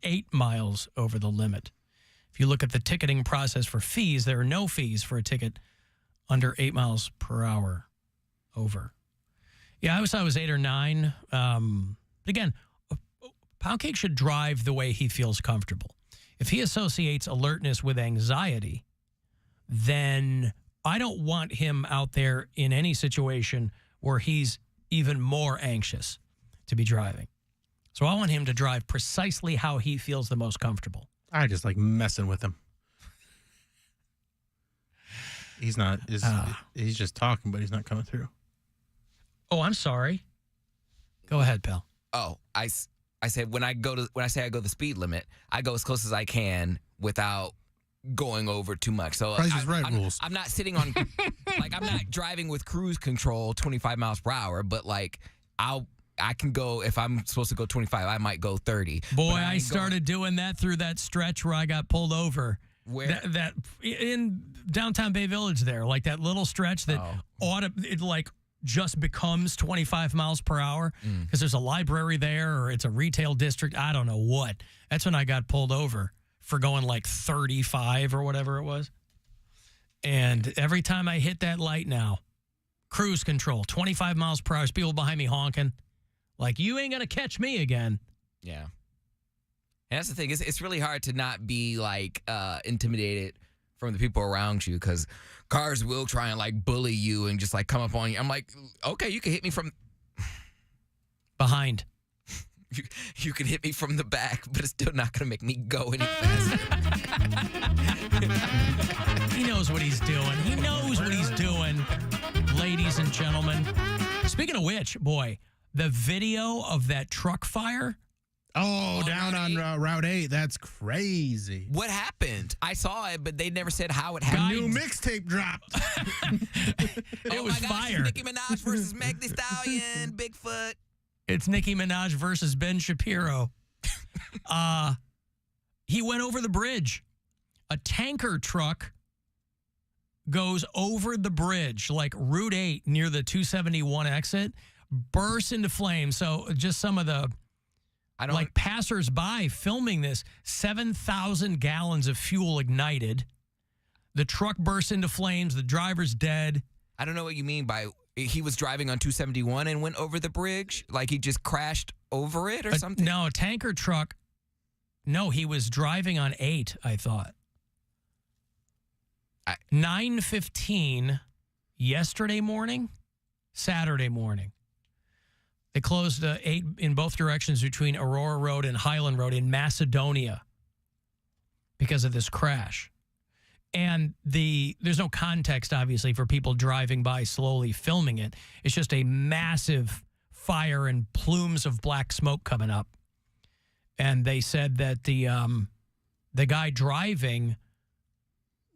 8 miles over the limit. If you look at the ticketing process for fees, there are no fees for a ticket under 8 miles per hour over. Yeah, I always thought it was 8 or 9. But again, Poundcake should drive the way he feels comfortable. If he associates alertness with anxiety, then I don't want him out there in any situation where he's even more anxious to be driving. So I want him to drive precisely how he feels the most comfortable. I just like messing with him. He's not. He's just talking, but he's not coming through. Oh, I'm sorry. Go ahead, pal. Oh, I said when I say I go the speed limit, I go as close as I can without going over too much. So Price is Right rules. I'm not sitting on like I'm not driving with cruise control 25 miles per hour, but like I can go, if I'm supposed to go 25, I might go 30. Boy, I started doing that through that stretch where I got pulled over. Where? That in downtown Bay Village there, like that little stretch that it like just becomes 25 miles per hour because there's a library there or it's a retail district. I don't know what. That's when I got pulled over for going like 35 or whatever it was. And every time I hit that light now, cruise control, 25 miles per hour, there's people behind me honking. Like, you ain't going to catch me again. Yeah. And that's the thing. It's really hard to not be, like, intimidated from the people around you because cars will try and, like, bully you and just, like, come up on you. I'm like, okay, you can hit me from behind. You can hit me from the back, but it's still not going to make me go any faster. He knows what he's doing. He knows what he's doing, ladies and gentlemen. Speaking of which, boy, the video of that truck fire. Oh, down on Route 8. That's crazy. What happened? I saw it, but they never said how it happened. A new mixtape dropped. It was fire. Nicki Minaj versus Meg Thee Stallion, Bigfoot. It's Nicki Minaj versus Ben Shapiro. He went over the bridge. A tanker truck goes over the bridge, like Route 8 near the 271 exit, bursts into flames. So just some of the passers-by filming this, 7,000 gallons of fuel ignited. The truck bursts into flames. The driver's dead. I don't know what you mean by he was driving on 271 and went over the bridge? Like he just crashed over it or something? No, a tanker truck. No, he was driving on 8, I thought. 9:15 yesterday morning, Saturday morning. They closed 8 in both directions between Aurora Road and Highland Road in Macedonia because of this crash. And there's no context, obviously, for people driving by slowly filming it. It's just a massive fire and plumes of black smoke coming up. And they said that the guy driving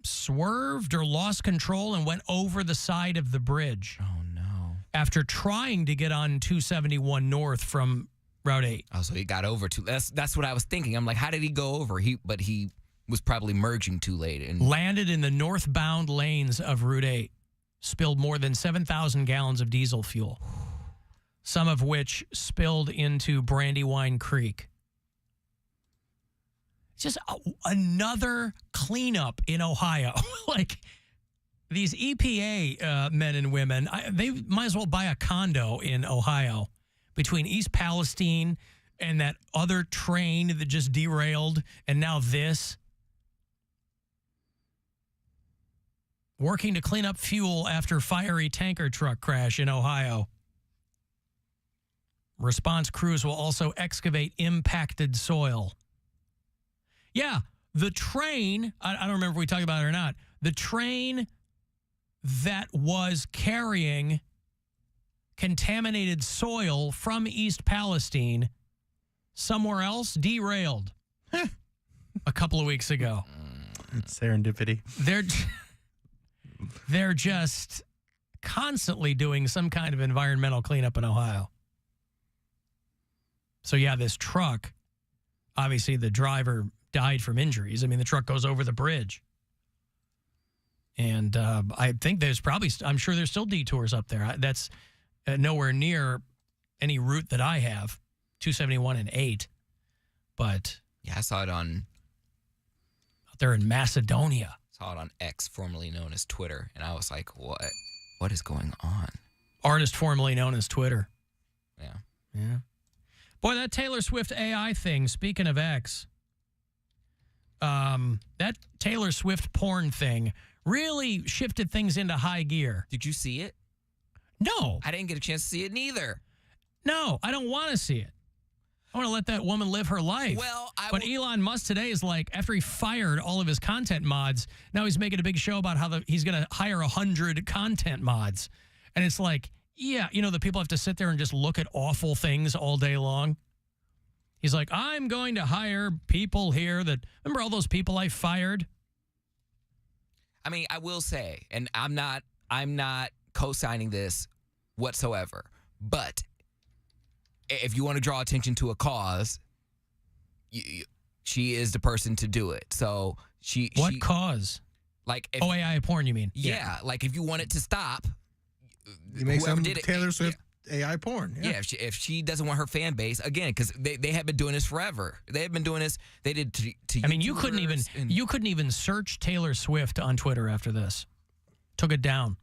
swerved or lost control and went over the side of the bridge. Oh, no. After trying to get on 271 north from Route 8. Oh, so he got over too. That's what I was thinking. I'm like, how did he go over? He was probably merging too late. And landed in the northbound lanes of Route 8. Spilled more than 7,000 gallons of diesel fuel. Some of which spilled into Brandywine Creek. It's just another cleanup in Ohio. Like, these EPA men and women, they might as well buy a condo in Ohio between East Palestine and that other train that just derailed, and now this. Working to clean up fuel after fiery tanker truck crash in Ohio. Response crews will also excavate impacted soil. Yeah, the train, I don't remember if we talked about it or not, the train that was carrying contaminated soil from East Palestine somewhere else derailed a couple of weeks ago. It's serendipity. They're just constantly doing some kind of environmental cleanup in Ohio. So, yeah, this truck, obviously the driver died from injuries. I mean, the truck goes over the bridge. And I think I'm sure there's still detours up there. That's nowhere near any route that I have, 271 and 8. But Yeah, I saw it on They're in Macedonia. X, formerly known as Twitter, and I was like, what? What is going on? Artist formerly known as Twitter. Yeah. Yeah. Boy, that Taylor Swift AI thing, speaking of X, that Taylor Swift porn thing really shifted things into high gear. Did you see it? No. I didn't get a chance to see it neither. No, I don't want to see it. I want to let that woman live her life. Well, but Elon Musk today is like, after he fired all of his content mods, now he's making a big show about how he's going to hire 100 content mods. And it's like, yeah, the people have to sit there and just look at awful things all day long. He's like, I'm going to hire people here that, remember all those people I fired? I mean, I will say, and I'm not co-signing this whatsoever, but if you want to draw attention to a cause, she is the person to do it. So What cause? Like AI porn, you mean? Yeah, like if you want it to stop, you make some did it, Taylor Swift AI porn. Yeah, if she doesn't want her fan base, again, because they have been doing this forever. They have been doing this. They did to I mean, you couldn't even search Taylor Swift on Twitter after this. Took it down.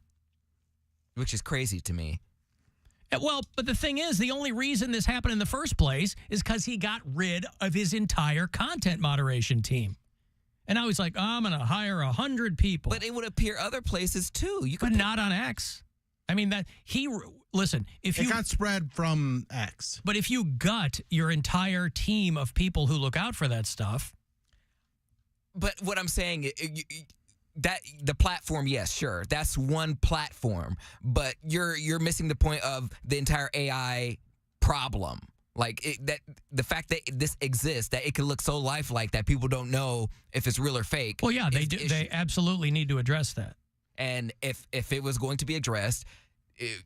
Which is crazy to me. Well, but the thing is, the only reason this happened in the first place is because he got rid of his entire content moderation team. And now he's like, I'm going to hire 100 people. But it would appear other places, too. But not on X. I mean, listen, if it got spread from X. But if you gut your entire team of people who look out for that stuff. But what I'm saying, that the platform, yes, sure, that's one platform, but you're missing the point of the entire AI problem. Like the fact that this exists, that it can look so lifelike that people don't know if it's real or fake. Well, yeah, they do. They absolutely need to address that. And if it was going to be addressed,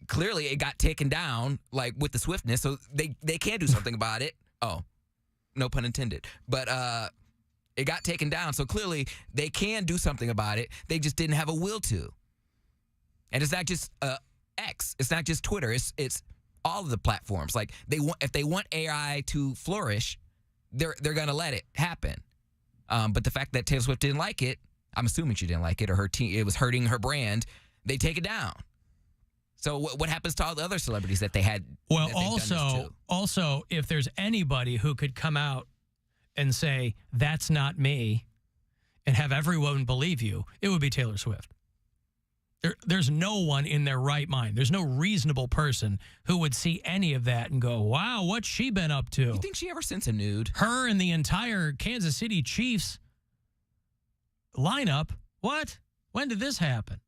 clearly it got taken down, like with the swiftness, so they can do something about it. Oh, no pun intended. But it got taken down, so clearly they can do something about it. They just didn't have a will to. And it's not just X. It's not just Twitter. It's all of the platforms. Like if they want AI to flourish, they're gonna let it happen. But the fact that Taylor Swift didn't like it, I'm assuming she didn't like it, or her team, it was hurting her brand, they take it down. So what happens to all the other celebrities that they had? Well, also, if there's anybody who could come out and say, that's not me, and have everyone believe you, it would be Taylor Swift. There's no one in their right mind. There's no reasonable person who would see any of that and go, wow, what's she been up to? You think she ever sent a nude? Her and the entire Kansas City Chiefs lineup? What? When did this happen?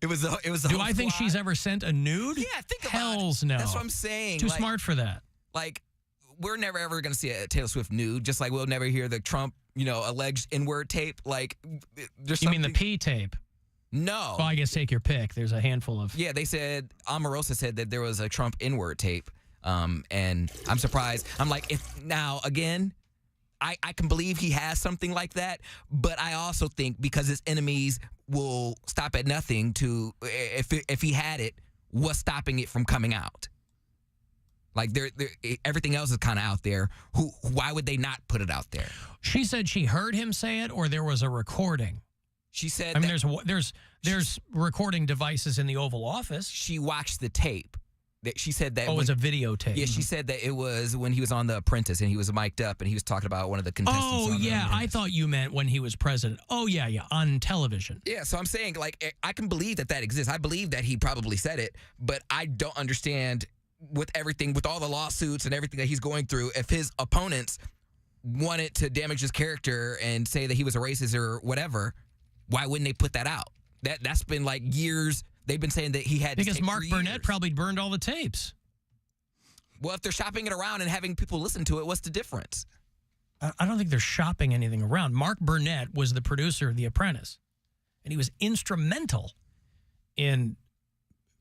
It was the Do I think she's ever sent a nude? Yeah, think about it. Hells no. That's what I'm saying. Too smart for that. Like, we're never ever going to see a Taylor Swift nude, just like we'll never hear the Trump, alleged N-word tape. Like, there's You mean the P tape? No. Well, I guess take your pick. There's a handful of. Yeah, they said, Omarosa said that there was a Trump N-word tape. And I'm surprised. I'm like, I can believe he has something like that, but I also think because his enemies will stop at nothing to, if he had it, what's stopping it from coming out? Like, everything else is kind of out there. Why would they not put it out there? She said she heard him say it, or there was a recording. She said, I mean, there's recording devices in the Oval Office. She watched the tape. She said that. Oh, it was a videotape. Yeah, she said that it was when he was on The Apprentice and he was mic'd up and he was talking about one of the contestants. Oh, yeah. I thought you meant when he was president. Oh, yeah, on television. Yeah, so I'm saying, like, I can believe that exists. I believe that he probably said it, but I don't understand with all the lawsuits and everything that he's going through, if his opponents wanted to damage his character and say that he was a racist or whatever, why wouldn't they put that out? That's been like years. They've been saying that he had because Mark Burnett probably burned all the tapes. Well, if they're shopping it around and having people listen to it, what's the difference? I don't think they're shopping anything around. Mark Burnett was the producer of The Apprentice, and he was instrumental in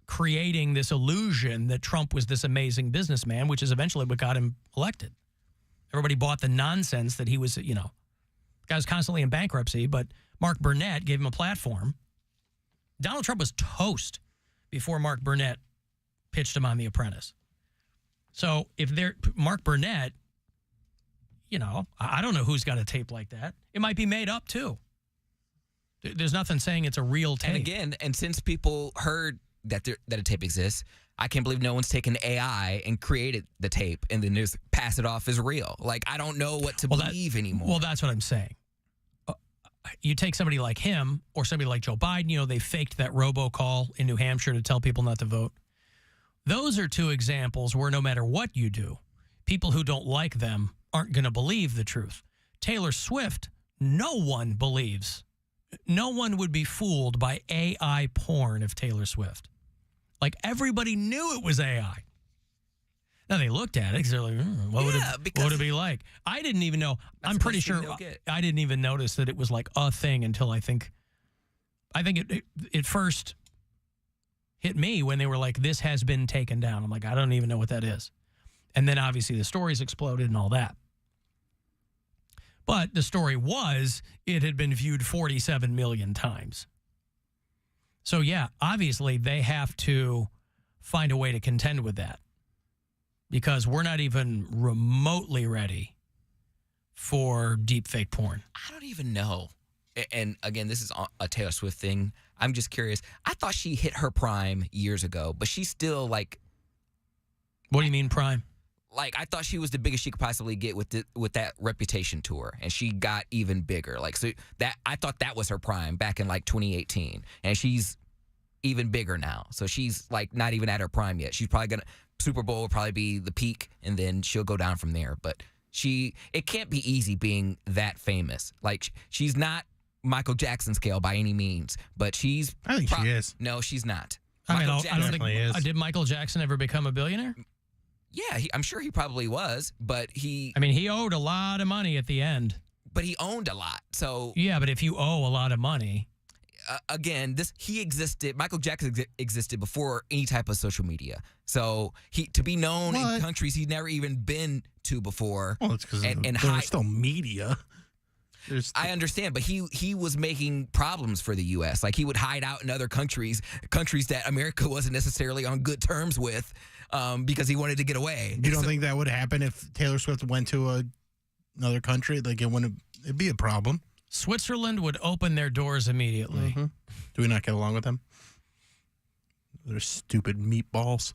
creating this illusion that Trump was this amazing businessman, which is eventually what got him elected. Everybody bought the nonsense that he was, the guy was constantly in bankruptcy, but Mark Burnett gave him a platform. Donald Trump was toast before Mark Burnett pitched him on The Apprentice. So if Mark Burnett, I don't know who's got a tape like that. It might be made up too. There's nothing saying it's a real tape. And again, since people heard that a tape exists, I can't believe no one's taken AI and created the tape and then just pass it off as real. Like, I don't know what to believe anymore. Well, that's what I'm saying. You take somebody like him or somebody like Joe Biden, they faked that robocall in New Hampshire to tell people not to vote. Those are two examples where no matter what you do, people who don't like them aren't going to believe the truth. Taylor Swift, no one believes. No one would be fooled by AI porn of Taylor Swift. Like, everybody knew it was AI. Now, they looked at it because they're like, what would it be like? I didn't even know. I'm pretty sure I didn't even notice that it was like a thing until I think it first hit me when they were like, this has been taken down. I'm like, I don't even know what that is. And then obviously the stories exploded and all that. But the story was it had been viewed 47 million times. So, yeah, obviously they have to find a way to contend with that because we're not even remotely ready for deep fake porn. I don't even know. And again, this is a Taylor Swift thing. I'm just curious. I thought she hit her prime years ago, but she's still like... What do you mean prime? Like, I thought she was the biggest she could possibly get with that Reputation tour, and she got even bigger. Like, so that I thought that was her prime back in like 2018, and she's even bigger now. So she's like not even at her prime yet. She's probably gonna Super Bowl will probably be the peak, and then she'll go down from there. But it can't be easy being that famous. Like, she's not Michael Jackson scale by any means, but she's. I think she is. No, she's not. I don't think. Did Michael Jackson ever become a billionaire? Yeah, I'm sure he probably was, but he owed a lot of money at the end. But he owned a lot, so... Yeah, but if you owe a lot of money... Again, Michael Jackson existed before any type of social media. So, to be known in countries he'd never even been to before... Well, it's because there's still media. I understand, but he was making problems for the U.S. Like, he would hide out in other countries that America wasn't necessarily on good terms with, because he wanted to get away. You don't think that would happen if Taylor Swift went to another country? Like, it'd be a problem. Switzerland would open their doors immediately. Mm-hmm. Do we not get along with them? They're stupid meatballs.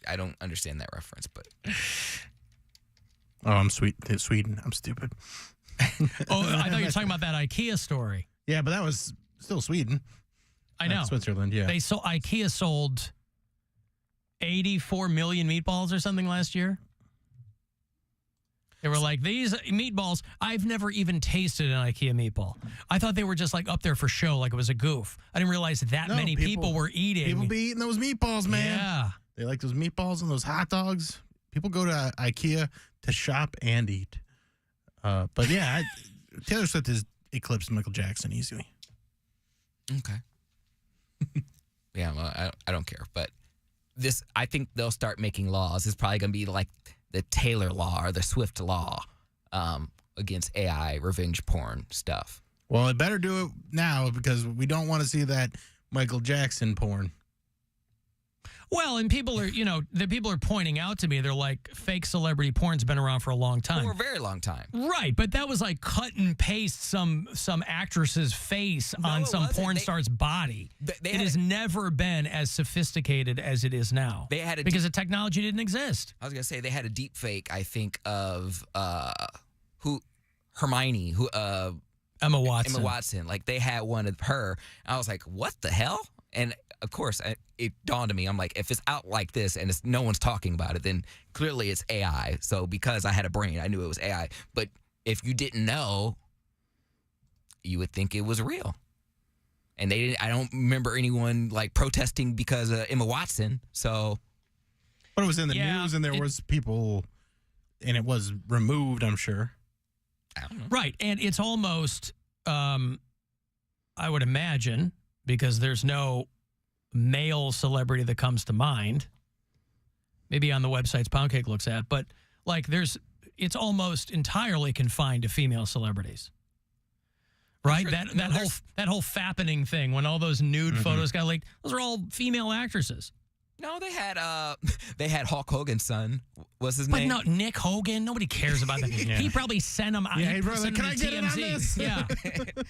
I don't understand that reference, but... Oh, I'm Sweden. I'm stupid. Oh, I thought you were talking about that IKEA story. Yeah, but that was still Sweden. I know. Switzerland, yeah. IKEA sold 84 million meatballs or something last year. They were like, these meatballs, I've never even tasted an IKEA meatball. I thought they were just like up there for show, like it was a goof. I didn't realize that many people were eating. People be eating those meatballs, man. Yeah. They like those meatballs and those hot dogs. People go to IKEA to shop and eat. But yeah, Taylor Swift has eclipsed Michael Jackson easily. Okay. Yeah, well, I don't care. But I think they'll start making laws. It's probably going to be like the Taylor law or the Swift law against AI revenge porn stuff. Well, it better do it now because we don't want to see that Michael Jackson porn. Well, and people are pointing out to me, they're like, fake celebrity porn's been around for a long time. For a very long time. Right, but that was like cut and paste some actress's face on some porn star's body. It has never been as sophisticated as it is now. Because the technology didn't exist. I was going to say, they had a deep fake, I think, of Hermione, Emma Watson. Emma Watson. Like, they had one of her. I was like, what the hell? And of course, it dawned on me. I'm like, if it's out like this and no one's talking about it, then clearly it's AI. So because I had a brain, I knew it was AI. But if you didn't know, you would think it was real. And they didn't. I don't remember anyone like protesting because of Emma Watson. So, but it was in the news, and there was people, and it was removed. I'm sure. I don't know. Right, and it's almost, I would imagine, because there's no male celebrity that comes to mind. Maybe on the websites Poundcake looks at, but like it's almost entirely confined to female celebrities. Right? Sure. That whole fappening thing when all those nude photos got leaked, those are all female actresses. No, they had Hulk Hogan's son. What's his But name? no, Nick Hogan. Nobody cares about that. Yeah. He probably sent him. Yeah, he he probably sent like, him "Can to I get in on TMZ." this? Yeah.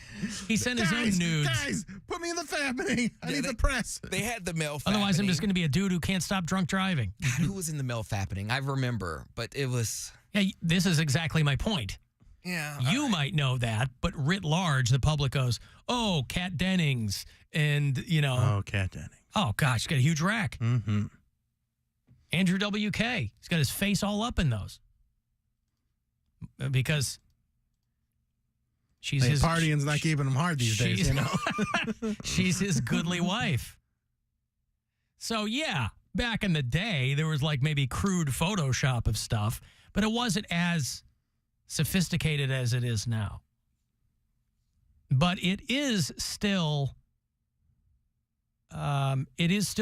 He sent his own nudes. Guys, put me in the family. I need the press. They had the male. Otherwise, I'm just fappening. going to be a dude who can't stop drunk driving. God, who was in the male fappening? I remember, but it was. Yeah, this is exactly my point. Yeah. You might know that, but writ large, the public goes, "Oh, Kat Dennings," and Oh, Kat Dennings. oh gosh, she's got a huge rack. Mm-hmm. Andrew WK, he's got his face all up in those because she's his partying's not keeping him hard these days. You know. She's his goodly wife. So yeah, back in the day, there was like maybe crude Photoshop of stuff, but it wasn't as sophisticated as it is now. But it is still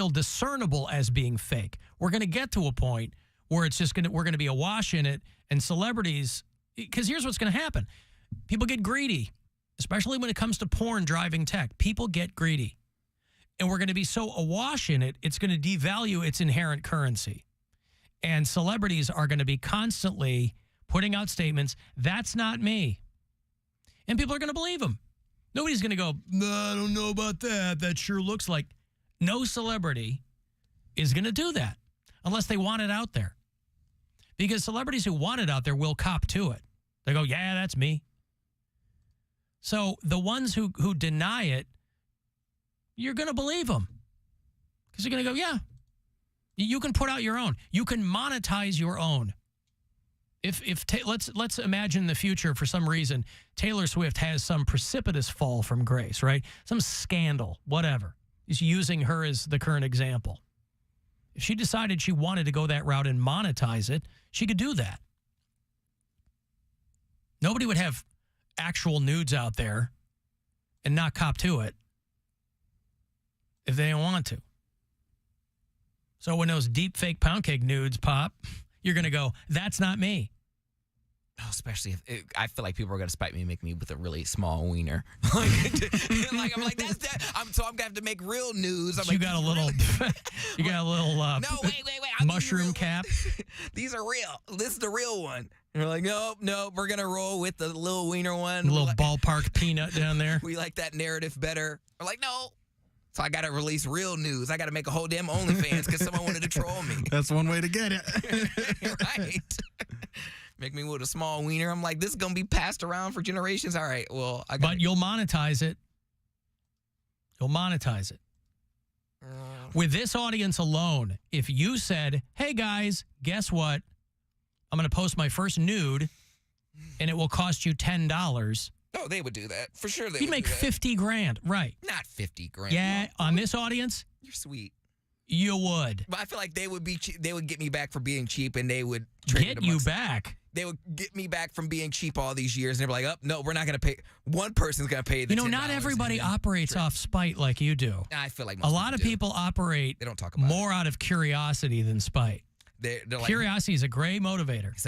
discernible as being fake. We're going to get to a point where it's just we're going to be awash in it, and celebrities, because here's what's going to happen. People get greedy, especially when it comes to porn driving tech. People get greedy. And we're going to be so awash in it, it's going to devalue its inherent currency. And celebrities are going to be constantly putting out statements, "That's not me." And people are going to believe them. Nobody's going to go, "No, I don't know about that. That sure looks like." No celebrity is going to do that unless they want it out there. Because celebrities who want it out there will cop to it. They go, "Yeah, that's me." So the ones who deny it, you're going to believe them. Because you're going to go, "Yeah, you can put out your own. You can monetize your own." Let's imagine the future for some reason Taylor Swift has some precipitous fall from grace, right? Some scandal, whatever. Is using her as the current example. If she decided she wanted to go that route and monetize it, she could do that. Nobody would have actual nudes out there and not cop to it if they didn't want to. So when those deep fake Poundcake nudes pop, you're going to go, "That's not me." Oh, especially if I feel like people are gonna spite me and make me with a really small wiener. I'm like that's that. So I'm gonna have to make real news. You got a little, No, wait. mushroom cap. These are real. This is the real one. And we're like, nope. We're gonna roll with the little wiener one. A little ballpark peanut down there. We like that narrative better. We're like, no. So I gotta release real news. I gotta make a whole damn OnlyFans because someone wanted to troll me. That's one way to get it. Right. Make me with a small wiener. I'm like, this is going to be passed around for generations. All right, well, But you'll monetize it. You'll monetize it. With this audience alone, if you said, "Hey, guys, guess what? I'm going to post my first nude, and it will cost you $10. Oh, they would do that. For sure they You'd would make do that. $50,000. Right. Not 50 grand. Yeah, on this audience, You're sweet. you would. But I feel like they would be they would get me back for being cheap, and they would trade Get it you amongst- back. They would get me back from being cheap all these years, and they'd be like, "Oh, no, we're not going to pay. One person's going to pay the $10." Not everybody and then operates trade. off spite like you do. I feel like A most lot of do. people operate They don't talk about more out of curiosity than spite. it. They're like, Curiosity is a great motivator.